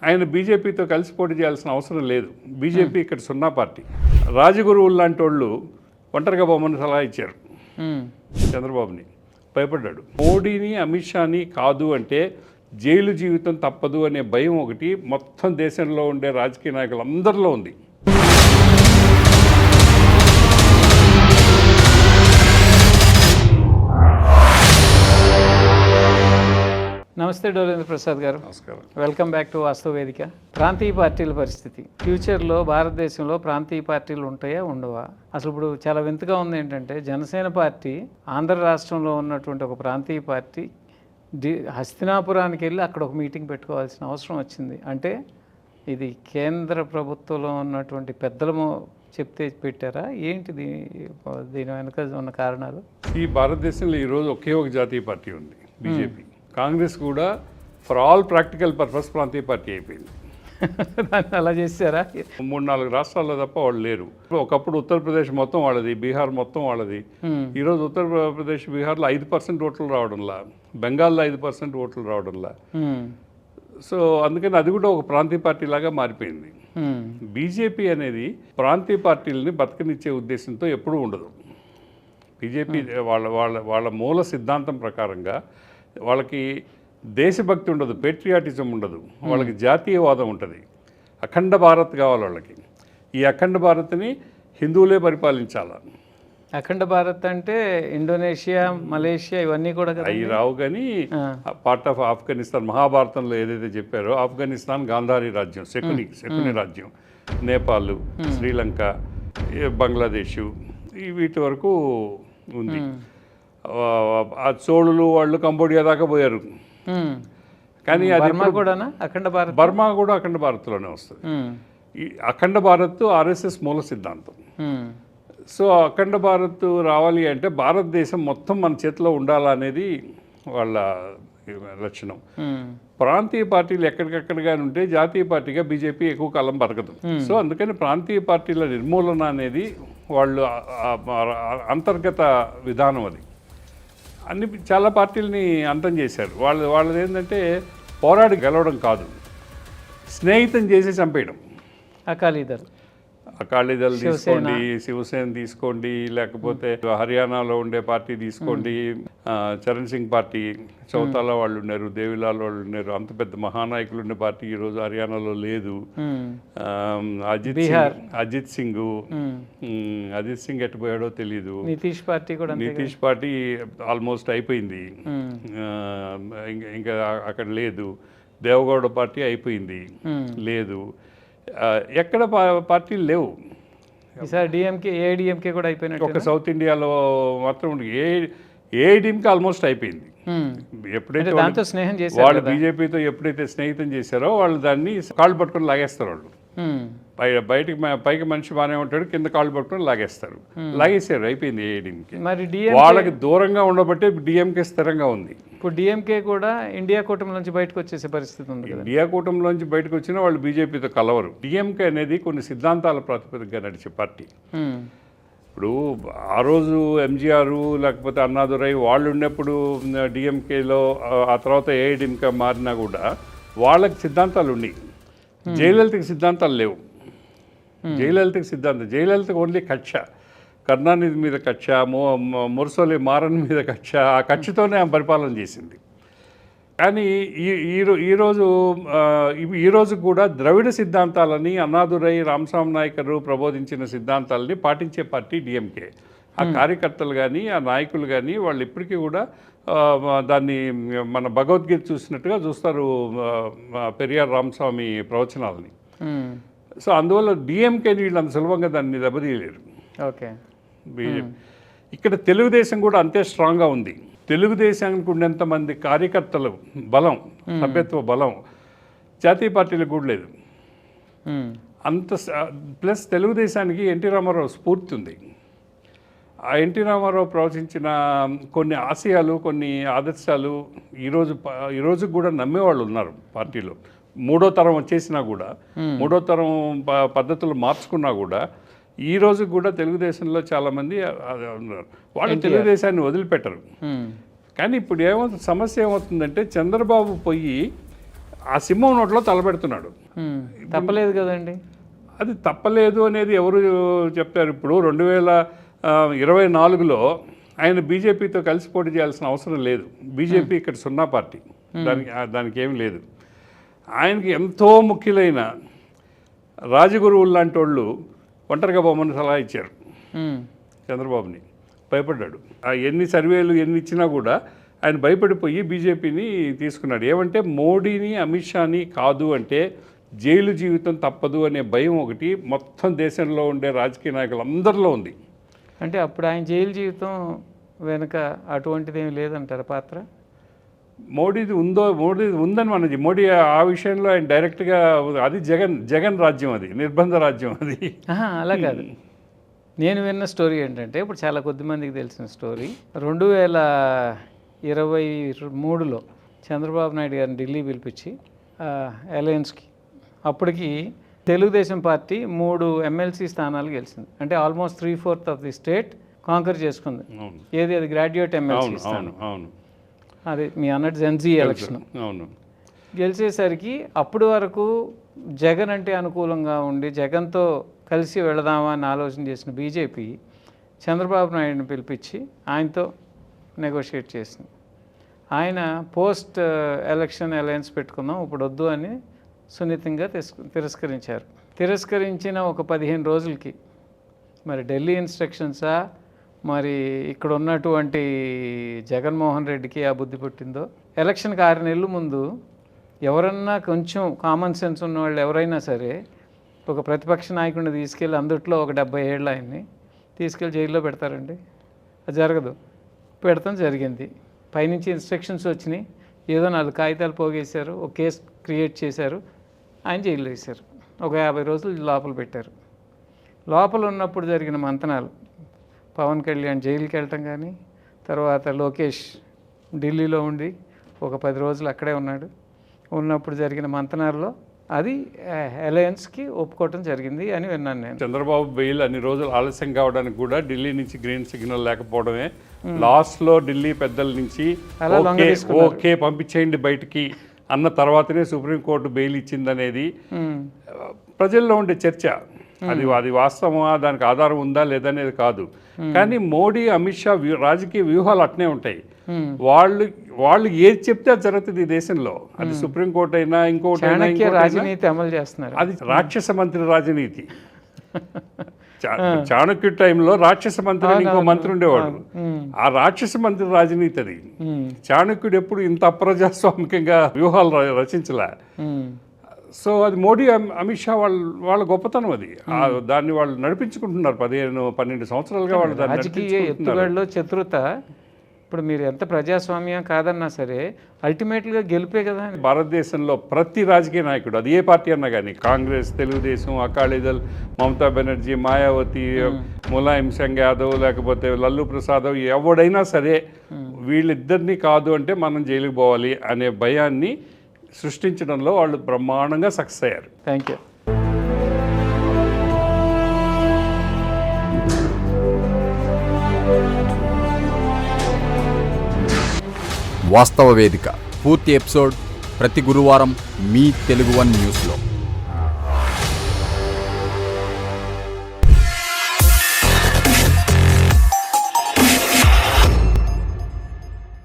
ఆయన బీజేపీతో కలిసి పోటీ చేయాల్సిన అవసరం లేదు. బీజేపీ ఇక్కడ సున్నా పార్టీ. రాజగురువులు లాంటి వాళ్ళు ఒంటరిగా బొమ్మను సలహా ఇచ్చారు చంద్రబాబుని, భయపడ్డాడు. మోడీని అమిత్ షాని కాదు అంటే జైలు జీవితం తప్పదు అనే భయం ఒకటి మొత్తం దేశంలో ఉండే రాజకీయ నాయకులందరిలో ఉంది. నమస్తే డోలేంద్ర ప్రసాద్ గారు. నమస్కారం. వెల్కమ్ బ్యాక్ టు వాస్తవ వేదిక. ప్రాంతీయ పార్టీల పరిస్థితి, ఫ్యూచర్లో భారతదేశంలో ప్రాంతీయ పార్టీలు ఉంటాయా ఉండవా? అసలు ఇప్పుడు చాలా వింతగా ఉంది ఏంటంటే జనసేన పార్టీ ఆంధ్ర రాష్ట్రంలో ఉన్నటువంటి ఒక ప్రాంతీయ పార్టీ హస్తినాపురానికి వెళ్ళి అక్కడ ఒక మీటింగ్ పెట్టుకోవాల్సిన అవసరం వచ్చింది. అంటే ఇది కేంద్ర ప్రభుత్వంలో ఉన్నటువంటి పెద్దలము చెప్తే పెట్టారా ఏంటిది? దీని వెనుక ఉన్న కారణాలు? ఈ భారతదేశంలో ఈరోజు ఒకే ఒక జాతీయ పార్టీ ఉంది, బీజేపీ. కాంగ్రెస్ కూడా ఫర్ ఆల్ ప్రాక్టికల్ పర్పస్ ప్రాంతీయ పార్టీ అయిపోయింది. అలా చేశారా? 3-4 రాష్ట్రాల్లో తప్ప వాళ్ళు లేరు. ఒకప్పుడు ఉత్తరప్రదేశ్ మొత్తం వాళ్ళది, బీహార్ మొత్తం వాళ్ళది. ఈరోజు ఉత్తరప్రదేశ్, బీహార్లో 5% ఓట్లు రావడంలా, బెంగాల్లో 5% ఓట్లు రావడంలా. సో అందుకని అది కూడా ఒక ప్రాంతీయ పార్టీ లాగా మారిపోయింది. బీజేపీ అనేది ప్రాంతీయ పార్టీలని బతకనిచ్చే ఉద్దేశంతో ఎప్పుడూ ఉండదు. బీజేపీ వాళ్ళ మూల సిద్ధాంతం ప్రకారంగా వాళ్ళకి దేశభక్తి ఉండదు, పేట్రియాటిజం ఉండదు, వాళ్ళకి జాతీయవాదం ఉంటుంది. అఖండ భారత్ కావాలి వాళ్ళకి. ఈ అఖండ భారత్ని హిందువులే పరిపాలించాలి. అఖండ భారత్ అంటే ఇండోనేషియా, మలేషియా ఇవన్నీ కూడా అవి రావు. కానీ పార్ట్ ఆఫ్ ఆఫ్ఘనిస్తాన్, మహాభారతంలో ఏదైతే చెప్పారో ఆఫ్ఘనిస్తాన్ గాంధారీ రాజ్యం, శకుని రాజ్యం, నేపాల్, శ్రీలంక, బంగ్లాదేశ్, వీటి వరకు ఉంది. ఆ చోళులు వాళ్ళు కంబోడియా దాకా పోయారు. కానీ అది బర్మా కూడా అఖండ భారత్లోనే వస్తుంది. ఈ అఖండ భారత్ ఆర్ఎస్ఎస్ మూల సిద్ధాంతం. సో అఖండ భారత్ రావాలి అంటే భారతదేశం మొత్తం మన చేతిలో ఉండాలనేది వాళ్ళ లక్షణం. ప్రాంతీయ పార్టీలు ఎక్కడికక్కడగా ఉంటే జాతీయ పార్టీగా బీజేపీ ఎక్కువ కాలం బతకదు. సో అందుకని ప్రాంతీయ పార్టీల నిర్మూలన అనేది వాళ్ళు అంతర్గత విధానం. అది చాలా పార్టీలని అంతం చేశారు. వాళ్ళది ఏంటంటే పోరాడి గెలవడం కాదు, స్నేహితం చేసి చంపేయడం. అకాలీదళ్ తీసుకోండి, శివసేన తీసుకోండి, లేకపోతే హర్యానాలో ఉండే పార్టీ తీసుకోండి, చరణ్ సింగ్ పార్టీ, చౌతాలా వాళ్ళు ఉన్నారు, దేవిలాల్ వాళ్ళు ఉన్నారు. అంత పెద్ద మహానాయకులు ఉండే పార్టీ ఈరోజు హర్యానాలో లేదు. అజిత్ సింగ్ ఎట్టుపోయాడో తెలీదు. నితీష్ పార్టీ ఆల్మోస్ట్ అయిపోయింది, ఇంకా అక్కడ లేదు. దేవగౌడ పార్టీ అయిపోయింది, లేదు. ఎక్కడ పార్టీలు లేవు. ఏఐడిఎంకే కూడా అయిపోయినట్టు. ఒక సౌత్ ఇండియాలో మాత్రం ఏఐడిఎంకే ఆల్మోస్ట్ అయిపోయింది. ఎప్పుడైతే వాళ్ళు బీజేపీతో ఎప్పుడైతే స్నేహితం చేశారో వాళ్ళు దాన్ని కాళ్ళు పట్టుకొని లాగేస్తారు. వాళ్ళు పైకి మనిషి బాగానే ఉంటాడు, కింద కాళ్ళు పట్టుకొని లాగేస్తారు. లాగేసారు, అయిపోయింది ఏఐడిఎంకే. వాళ్ళకి దూరంగా ఉండబట్టే డిఎంకే స్థిరంగా ఉంది. ఇప్పుడు డిఎంకే కూడా ఇండియా కూటమి నుంచి బయటకు వచ్చేసే పరిస్థితి ఉంది. ఇండియా కూటమిలోంచి బయటకు వచ్చినా వాళ్ళు బీజేపీతో కలవరు. డిఎంకే అనేది కొన్ని సిద్ధాంతాల ప్రాతిపదికగా నడిచే పార్టీ. ఇప్పుడు ఆ రోజు ఎంజీఆర్ లేకపోతే అన్నాదురై వాళ్ళు ఉన్నప్పుడు డిఎంకేలో, ఆ తర్వాత ఏఐడిఎంకే మారినా కూడా వాళ్ళకి సిద్ధాంతాలు ఉన్నాయి. జయలలితకి సిద్ధాంతాలు లేవు. జయలలితకు ఓన్లీ కక్ష, కరుణానిధి మీద కక్ష, మురసోలి మారన్ మీద కక్ష. ఆ కక్షతోనే ఆమె పరిపాలన చేసింది. కానీ ఈరోజు కూడా ద్రవిడ సిద్ధాంతాలని అన్నాదురై, రామస్వామి నాయకరు ప్రబోధించిన సిద్ధాంతాలని పాటించే పార్టీ డిఎంకే. ఆ కార్యకర్తలు కానీ ఆ నాయకులు కానీ వాళ్ళు ఇప్పటికీ కూడా దాన్ని మన భగవద్గీత చూసినట్టుగా చూస్తారు, పెరియార్ రామస్వామి ప్రవచనాలని. సో అందువల్ల డిఎంకేని వీళ్ళు అంత సులభంగా దాన్ని దెబ్బతీయలేరు. ఓకే. బీజేపీ ఇక్కడ తెలుగుదేశం కూడా అంతే స్ట్రాంగ్గా ఉంది. తెలుగుదేశానికి ఉండేంతమంది కార్యకర్తలు బలం, సభ్యత్వ బలం జాతీయ పార్టీలకు కూడా లేదు. అంత ప్లస్ తెలుగుదేశానికి ఎన్టీ రామారావు స్ఫూర్తి ఉంది. ఆ ఎన్టీ రామారావు ప్రవచించిన కొన్ని ఆశయాలు, కొన్ని ఆదర్శాలు ఈరోజు కూడా నమ్మేవాళ్ళు ఉన్నారు పార్టీలో. మూడో తరం వచ్చేసినా కూడా, మూడో తరం పద్ధతులు మార్చుకున్నా కూడా ఈ రోజు కూడా తెలుగుదేశంలో చాలామంది ఉన్నారు. వాళ్ళు తెలుగుదేశాన్ని వదిలిపెట్టరు. కానీ ఇప్పుడు సమస్య ఏమవుతుందంటే చంద్రబాబు పోయి ఆ సింహం నోట్లో తలపెడుతున్నాడు. తప్పలేదు కదండి. అది తప్పలేదు అనేది ఎవరు చెప్తారు? ఇప్పుడు 2024లో ఆయన బీజేపీతో కలిసి పోటీ చేయాల్సిన అవసరం లేదు. బీజేపీ ఇక్కడ 0 పార్టీ, దానికి ఏమి లేదు. ఆయనకి ఎంతో ముఖ్యులైన రాజగురువులు లాంటి వాళ్ళు ఒంటరిగా బొమ్మను సలహా ఇచ్చారు చంద్రబాబుని. భయపడ్డాడు. ఎన్ని సర్వేలు ఎన్ని ఇచ్చినా కూడా ఆయన భయపడిపోయి బీజేపీని తీసుకున్నాడు. ఏమంటే మోడీని అమిత్ షాని కాదు అంటే జైలు జీవితం తప్పదు అనే భయం ఒకటి మొత్తం దేశంలో ఉండే రాజకీయ నాయకులందరిలో ఉంది. అంటే అప్పుడు ఆయన జైలు జీవితం వెనుక అటువంటిది ఏమి లేదంటారు పాత్ర? మోడీది ఉందని మనది. మోడీ ఆ విషయంలో ఆయన డైరెక్ట్గా అది జగన్ రాజ్యం, అది నిర్బంధ రాజ్యం అది. అలా కాదు. నేను విన్న స్టోరీ ఏంటంటే, ఇప్పుడు చాలా కొద్ది మందికి తెలిసిన స్టోరీ, 2023లో చంద్రబాబు నాయుడు గారిని ఢిల్లీ పిలిపించి అలయన్స్కి, అప్పటికి తెలుగుదేశం పార్టీ 3 ఎమ్మెల్సీ స్థానాలు గెలిచింది. అంటే almost 3/4 of the state conquer చేసుకుంది. ఏది అది గ్రాడ్యుయేట్ ఎమ్మెల్సీ స్థానం. అది మీ అన్నట్టు జెన్జీ ఎలక్షన్. గెలిచేసరికి అప్పటి వరకు జగన్ అంటే అనుకూలంగా ఉండి జగన్తో కలిసి వెళదామా అని ఆలోచన చేసిన బీజేపీ చంద్రబాబు నాయుడుని పిలిపించి ఆయనతో నెగోషియేట్ చేసింది. ఆయన పోస్ట్ ఎలక్షన్ అలయన్స్ పెట్టుకుందాం ఇప్పుడు వద్దు అని సున్నితంగా తిరస్కరించారు. తిరస్కరించిన ఒక 15 రోజులకి మరి ఢిల్లీ ఇన్స్ట్రక్షన్సా, మరి ఇక్కడ ఉన్నటువంటి జగన్మోహన్ రెడ్డికి ఆ బుద్ధి పుట్టిందో, ఎలక్షన్కి 6 నెలల ముందు ఎవరన్నా కొంచెం కామన్ సెన్స్ ఉన్న వాళ్ళు ఎవరైనా సరే ఒక ప్రతిపక్ష నాయకుడిని తీసుకెళ్ళి అందుట్లో ఒక 70 ఏళ్ళ ఆయన్ని తీసుకెళ్ళి జైల్లో పెడతారండి? అది జరగదు. పెడతాం జరిగింది. పైనుంచి ఇన్స్ట్రక్షన్స్ వచ్చినాయి, ఏదో 4 కాగితాలు పోగేశారు, ఒక కేసు క్రియేట్ చేశారు, ఆయన జైల్లో వేశారు. ఒక 50 రోజులు లోపల పెట్టారు. లోపల ఉన్నప్పుడు జరిగిన మంతనాలు, పవన్ కళ్యాణ్ జైలుకి వెళ్ళటం కానీ, తర్వాత లోకేష్ ఢిల్లీలో ఉండి ఒక 10 రోజులు అక్కడే ఉన్నాడు, ఉన్నప్పుడు జరిగిన మంతనాల్లో అది అలయన్స్కి ఒప్పుకోవటం జరిగింది అని విన్నాను నేను. చంద్రబాబు బెయిల్ అన్ని రోజులు ఆలస్యం కావడానికి కూడా ఢిల్లీ నుంచి గ్రీన్ సిగ్నల్ లేకపోవడమే. లాస్ట్లో ఢిల్లీ పెద్దల నుంచి ఓకే పంపించేయండి బయటికి అన్న తర్వాతనే సుప్రీంకోర్టు బెయిల్ ఇచ్చిందనేది ప్రజల్లో ఉండే చర్చ. అది వాస్తవమా, దానికి ఆధారం ఉందా లేదనేది కాదు. కానీ మోడీ అమిత్ షా రాజకీయ వ్యూహాలు అట్నే ఉంటాయి. వాళ్ళు ఏది చెప్తే అది జరుగుతుంది ఈ దేశంలో. అది సుప్రీంకోర్టు అయినా ఇంకోటి రాజనీతి అమలు చేస్తున్నారు. అది రాక్షస మంత్రి రాజనీతి. చాణక్య టైంలో రాక్షస మంత్రి అని ఇంకో మంత్రి ఉండేవాడు. ఆ రాక్షస మంత్రి రాజనీతి అది. చాణక్యుడు ఎప్పుడు ఇంత అప్రజాస్వామికంగా వ్యూహాలు రచించలే. సో అది మోడీ అమిత్ షా వాళ్ళ గొప్పతనం అది. దాన్ని వాళ్ళు నడిపించుకుంటున్నారు 12 సంవత్సరాలుగా. వాళ్ళు రాజకీయ ఎత్తుగడలో చతురత. ఇప్పుడు మీరు ఎంత ప్రజాస్వామ్యం కాదన్నా సరే అల్టిమేట్గా గెలిపే కదా. భారతదేశంలో ప్రతి రాజకీయ నాయకుడు, అది ఏ పార్టీ అన్నా కానీ, కాంగ్రెస్, తెలుగుదేశం, అకాలీదళ్, మమతా బెనర్జీ, మాయావతి, ములాయం సింగ్ యాదవ్, లేకపోతే లల్లు ప్రసాద్, ఎవడైనా సరే వీళ్ళిద్దరినీ కాదు అంటే మనం జైలుకి పోవాలి అనే భయాన్ని సృష్టించడంలో వాళ్ళు బ్రహ్మాండంగా సక్సెస్ అయ్యారు. Thank you. వాస్తవ వేదిక పూర్తి ఎపిసోడ్ ప్రతి గురువారం మీ తెలుగు వన్ న్యూస్లో.